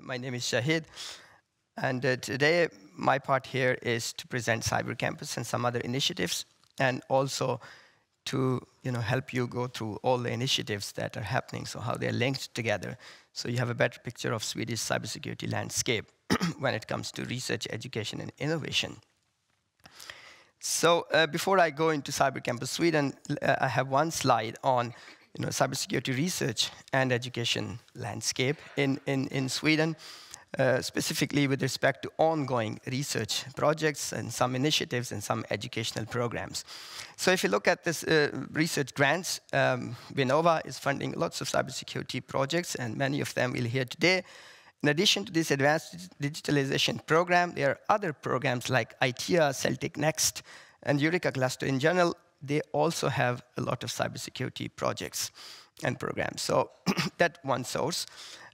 My name is Shahid, and today my part here is to present Cyber Campus and some other initiatives, and also to help you go through all the initiatives that are happening, so how they're linked together, so you have a better picture of Swedish cybersecurity landscape when it comes to research, education, and innovation. So before I go into Cyber Campus Sweden, I have one slide on cybersecurity research and education landscape in Sweden, specifically with respect to ongoing research projects and some initiatives and some educational programs. So if you look at this research grants, Vinnova is funding lots of cybersecurity projects, and many of them we'll hear today. In addition to this advanced digitalization program, there are other programs like ITEA, Celtic Next, and Eureka Cluster in general. They also have a lot of cybersecurity projects and programs. So that one source.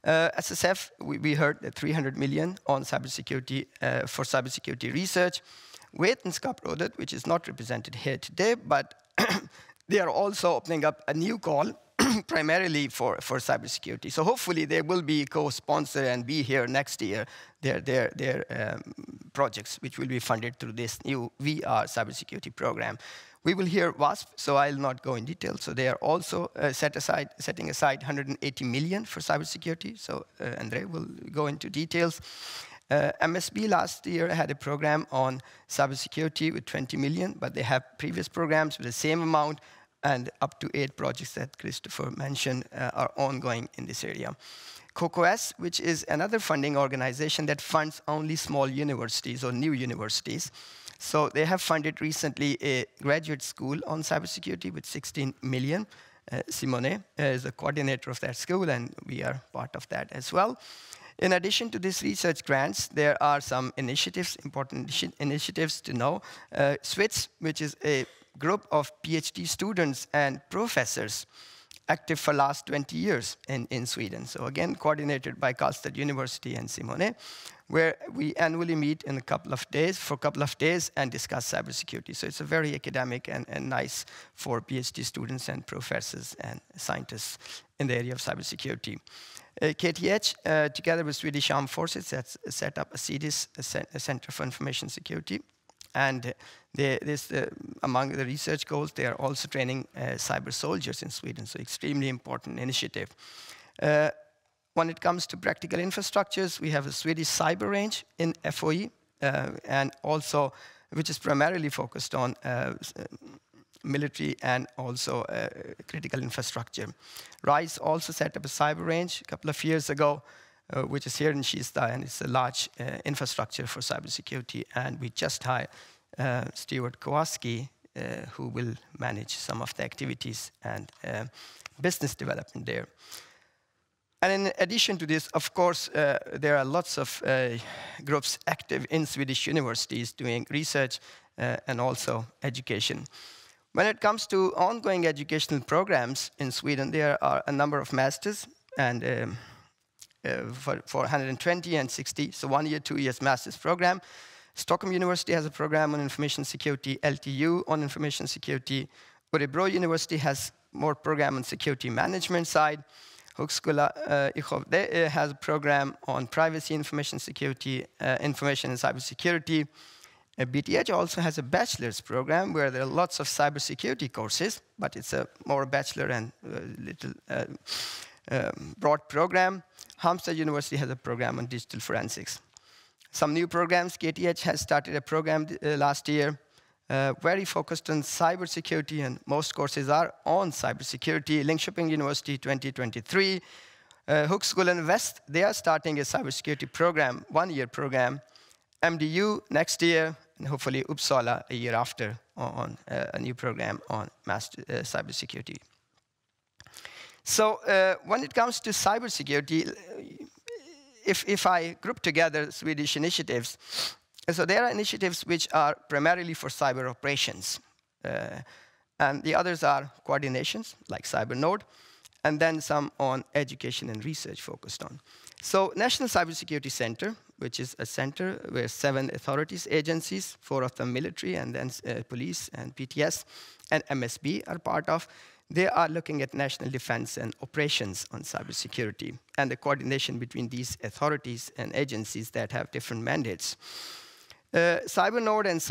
SSF, we heard that 300 million on cybersecurity for cybersecurity research. Vetenskapsrådet, which is not represented here today, but they are also opening up a new call primarily for cybersecurity. So hopefully they will be co-sponsor and be here next year, their projects, which will be funded through this new VR cybersecurity program. We will hear WASP, so I'll not go in detail. So they are also setting aside 180 million for cybersecurity. So Andre will go into details. MSB last year had a program on cybersecurity with 20 million, but they have previous programs with the same amount, and up to 8 projects that Christopher mentioned are ongoing in this area. COCOS, which is another funding organization that funds only small universities or new universities. So they have funded recently a graduate school on cybersecurity with 16 million. Simone is the coordinator of that school, and we are part of that as well. In addition to these research grants, there are some initiatives, important initiatives to know. SWITS, which is a group of PhD students and professors active for last 20 years in Sweden. So again, coordinated by Karlstad University and Simone, where we annually meet in for a couple of days and discuss cybersecurity. So it's a very academic and nice for PhD students and professors and scientists in the area of cybersecurity. KTH, together with Swedish Armed Forces, has set up a CIDIS, a Center for Information Security. And among the research goals, they are also training cyber soldiers in Sweden, so extremely important initiative. When it comes to practical infrastructures, we have a Swedish cyber range in FOE, and also, which is primarily focused on military and also critical infrastructure. RISE also set up a cyber range a couple of years ago, which is here in Kista, and it's a large infrastructure for cybersecurity. And we just hired Stuart Kowalski, who will manage some of the activities and business development there. And in addition to this, of course, there are lots of groups active in Swedish universities doing research and also education. When it comes to ongoing educational programs in Sweden, there are a number of masters, and for 120 and 60, so 1 year, 2 years master's program. Stockholm University has a program on information security, LTU on information security. Örebro University has more program on security management side. Högskola i Skövde has a program on privacy, information security, information and cybersecurity. BTH also has a bachelor's program where there are lots of cybersecurity courses, but it's a more bachelor and little broad program. Halmstad University has a program on digital forensics. Some new programs. KTH has started a program last year, very focused on cybersecurity, and most courses are on cybersecurity. Linköping University 2023. Högskolan West, they are starting a cybersecurity program, 1 year program. MDU next year, and hopefully Uppsala a year after on a new program on cybersecurity. So when it comes to cybersecurity, if I group together Swedish initiatives, so there are initiatives which are primarily for cyber operations. And the others are coordinations, like CyberNode, and then some on education and research focused on. So National Cybersecurity Center, which is a center where 7 authorities, agencies, 4 of them military, and then police and PTS, and MSB are part of. They are looking at national defense and operations on cybersecurity and the coordination between these authorities and agencies that have different mandates. CyberNode and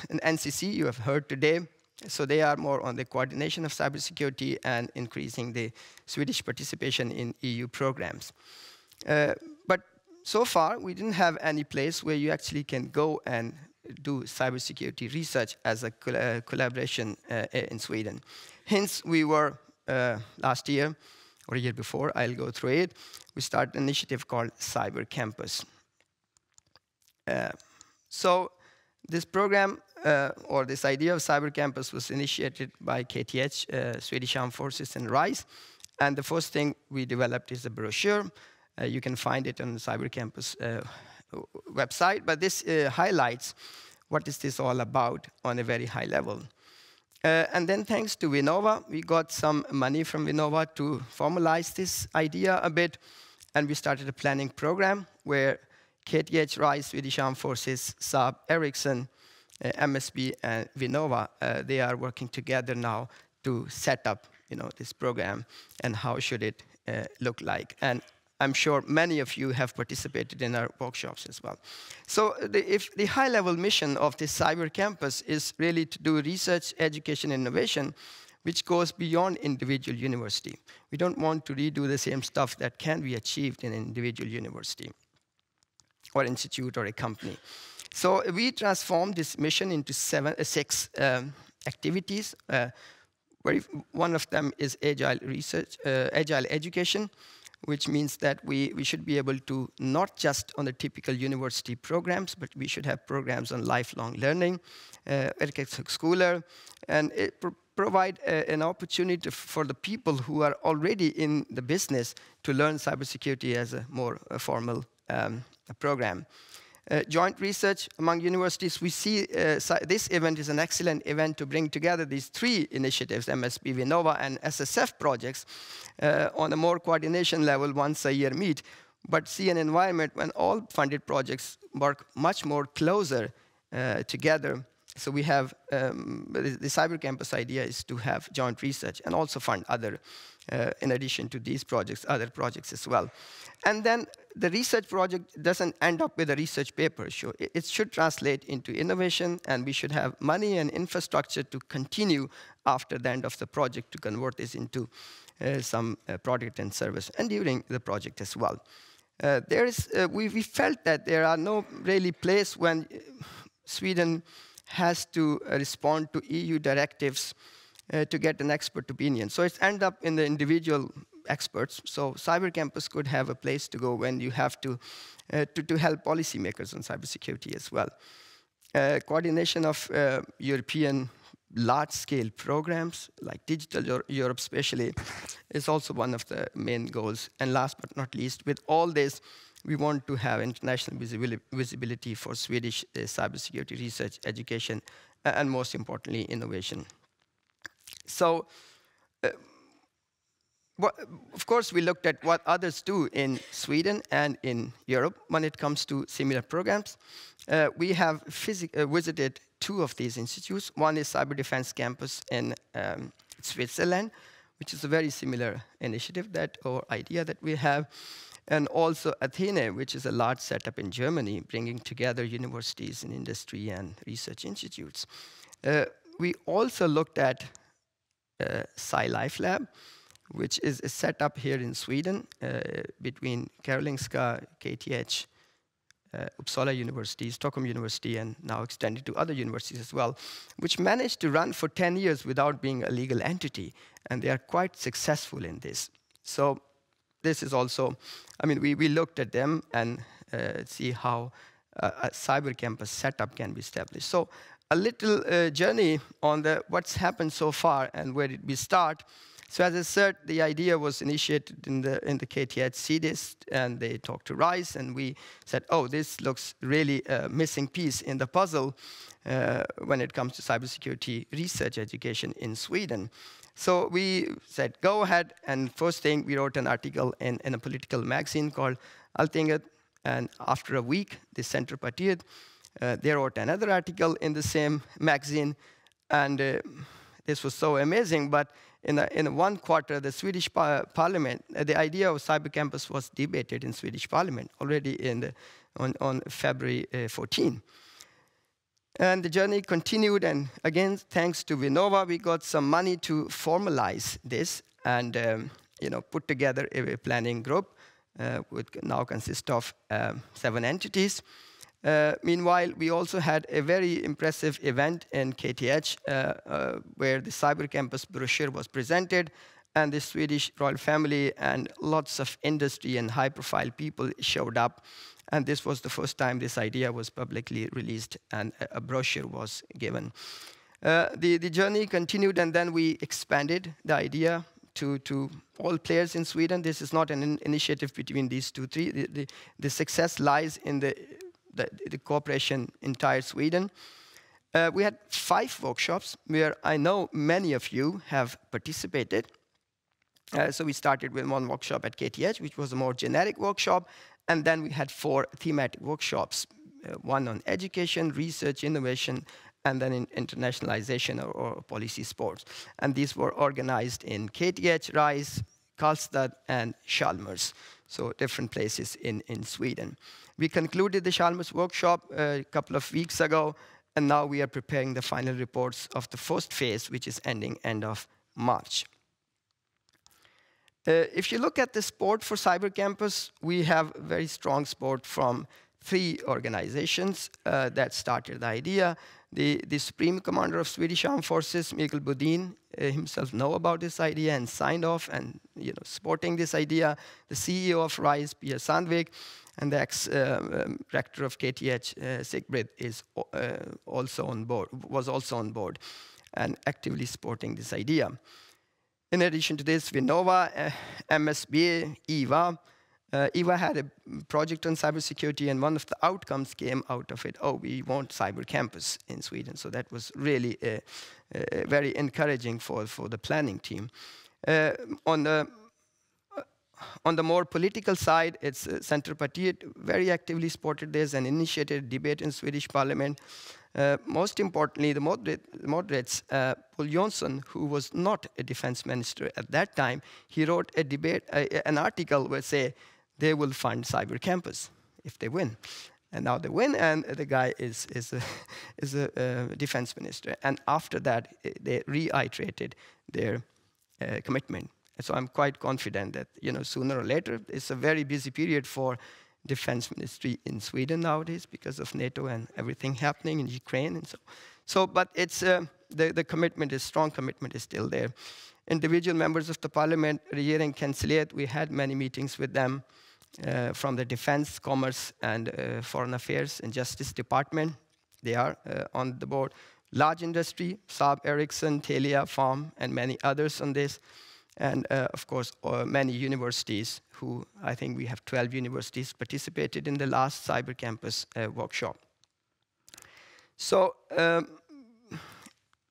and NCC, you have heard today. So they are more on the coordination of cybersecurity and increasing the Swedish participation in EU programs. But so far, we didn't have any place where you actually can go and do cybersecurity research as a collaboration in Sweden. Hence, we were, last year, or a year before, I'll go through it, we started an initiative called Cyber Campus. So this program, or this idea of Cyber Campus was initiated by KTH, Swedish Armed Forces, and RISE. And the first thing we developed is a brochure. You can find it on the Cyber Campus website, but this highlights what is this all about on a very high level. And then thanks to Vinnova, we got some money from Vinnova to formalize this idea a bit, and we started a planning program where KTH, RISE, Swedish Armed Forces, Saab, Ericsson, MSB, and Vinnova, they are working together now to set up this program and how should it look like. And I'm sure many of you have participated in our workshops as well. So the high-level mission of this Cyber Campus is really to do research, education, innovation, which goes beyond individual university. We don't want to redo the same stuff that can be achieved in an individual university or institute or a company. So we transformed this mission into six activities. One of them is agile research, agile education, which means that we should be able to not just on the typical university programs, but we should have programs on lifelong learning, scholar, and provide an opportunity for the people who are already in the business to learn cybersecurity as a more formal program. Joint research among universities, we see this event is an excellent event to bring together these three initiatives, MSB, Vinnova, and SSF projects, on a more coordination level once a year meet, but see an environment when all funded projects work much more closer together. So we have, the Cyber Campus idea is to have joint research and also fund other, in addition to these projects, other projects as well. And then the research project doesn't end up with a research paper. It should translate into innovation, and we should have money and infrastructure to continue after the end of the project to convert this into some product and service, and during the project as well. We felt that there are no really place when Sweden has to respond to EU directives to get an expert opinion. So it's end up in the individual experts. So Cyber Campus could have a place to go when you have to help policymakers on cybersecurity as well. Coordination of European large-scale programs, like Digital Europe especially, is also one of the main goals. And last but not least, with all this, we want to have international visibility for Swedish cybersecurity research, education, and most importantly, innovation. So, of course, we looked at what others do in Sweden and in Europe when it comes to similar programs. We have visited two of these institutes. One is Cyber Defense Campus in Switzerland, which is a very similar initiative or idea that we have. And also Athene, which is a large setup in Germany, bringing together universities and industry and research institutes. We also looked at SciLife Lab, which is a setup here in Sweden between Karolinska, KTH, Uppsala University, Stockholm University, and now extended to other universities as well, which managed to run for 10 years without being a legal entity. And they are quite successful in this. So this is also, I mean, we looked at them and see how a Cyber Campus setup can be established. So a little journey on what's happened so far and where did we start. So as I said, the idea was initiated in the KTH CDIS, and they talked to RISE, and we said, oh, this looks really a missing piece in the puzzle when it comes to cybersecurity research education in Sweden. So we said, go ahead, and first thing, we wrote an article in a political magazine called Alltinget, and after a week, the Centerpartiet, they wrote another article in the same magazine, and this was so amazing, but in one quarter, the Swedish parliament, the idea of cyber campus was debated in Swedish parliament already on February 14. And the journey continued, and again, thanks to Vinnova, we got some money to formalize this and put together a planning group, which now consists of 7 entities. Meanwhile, we also had a very impressive event in KTH where the Cyber Campus brochure was presented, and the Swedish royal family and lots of industry and high-profile people showed up. And this was the first time this idea was publicly released and a brochure was given. The journey continued, and then we expanded the idea to all players in Sweden. This is not an initiative between these three. The success lies in the cooperation entire Sweden. We had 5 workshops where I know many of you have participated. So we started with 1 workshop at KTH, which was a more generic workshop. And then we had 4 thematic workshops, 1 on education, research, innovation, and then in internationalization or policy sports. And these were organized in KTH, RISE, Karlstad, and Chalmers, so different places in Sweden. We concluded the Chalmers workshop a couple of weeks ago, and now we are preparing the final reports of the first phase, which is ending end of March. If you look at the support for Cyber Campus, we have very strong support from 3 organizations that started the idea. The Supreme Commander of Swedish Armed Forces, Mikael Bodin, himself know about this idea and signed off and supporting this idea. The CEO of RISE, Pia Sandvik, and the ex-rector of KTH, Sigbrit, was also on board and actively supporting this idea. In addition to this, Vinnova, MSB, EVA. EVA had a project on cybersecurity, and one of the outcomes came out of it. Oh, we want Cyber Campus in Sweden. So that was really very encouraging for the planning team. On the more political side, it's Centerpartiet very actively supported this and initiated a debate in Swedish parliament. Most importantly, the moderates, Paul Jonsson, who was not a defense minister at that time, he wrote an article where say they will fund Cyber Campus if they win. And now they win, and the guy is a defense minister. And after that, they reiterated their commitment. And so I'm quite confident that sooner or later, it's a very busy period for defense ministry in Sweden nowadays because of NATO and everything happening in Ukraine and so. But it's the commitment is strong. Commitment is still there. Individual members of the parliament, Regeringskansliet, we had many meetings with them from the defense, commerce, and foreign affairs and justice department. They are on the board. Large industry, Saab, Ericsson, Telia, Farm, and many others on this. And of course, many universities who, I think we have 12 universities participated in the last Cyber Campus workshop. So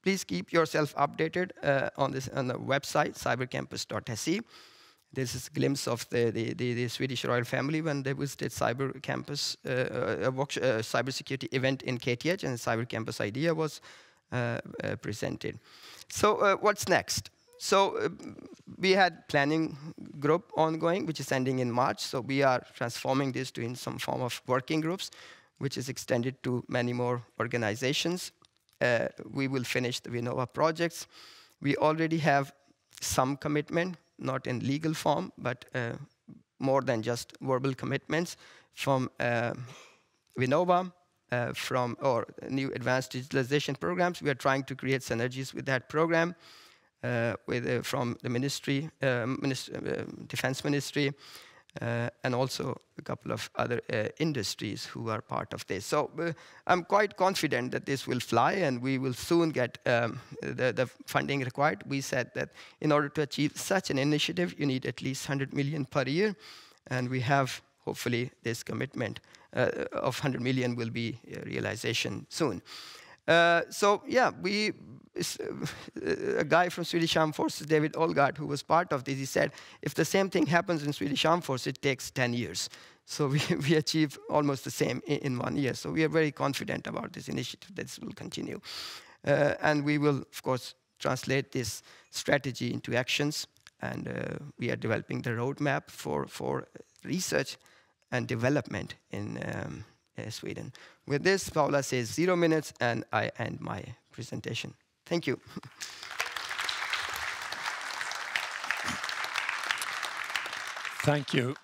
please keep yourself updated on the website, cybercampus.se. This is a glimpse of the Swedish royal family when they visited Cyber Campus, cybersecurity event in KTH, and the Cyber Campus idea was presented. So what's next? So we had planning group ongoing, which is ending in March. So we are transforming this to in some form of working groups, which is extended to many more organizations. We will finish the Vinnova projects. We already have some commitment, not in legal form, but more than just verbal commitments from Vinnova, from new advanced digitalization programs. We are trying to create synergies with that program. From the ministry, defense ministry, and also a couple of other industries who are part of this. So I'm quite confident that this will fly, and we will soon get the funding required. We said that in order to achieve such an initiative, you need at least 100 million per year, and we have hopefully this commitment of 100 million will be a realization soon. So yeah, a guy from Swedish Armed Forces, David Olgard, who was part of this, he said, if the same thing happens in Swedish Armed Forces, it takes 10 years. So we achieve almost the same in 1 year. So we are very confident about this initiative that this will continue. And we will, of course, translate this strategy into actions. And we are developing the roadmap for research and development in Sweden. With this, Paula says 0 minutes, and I end my presentation. Thank you. Thank you.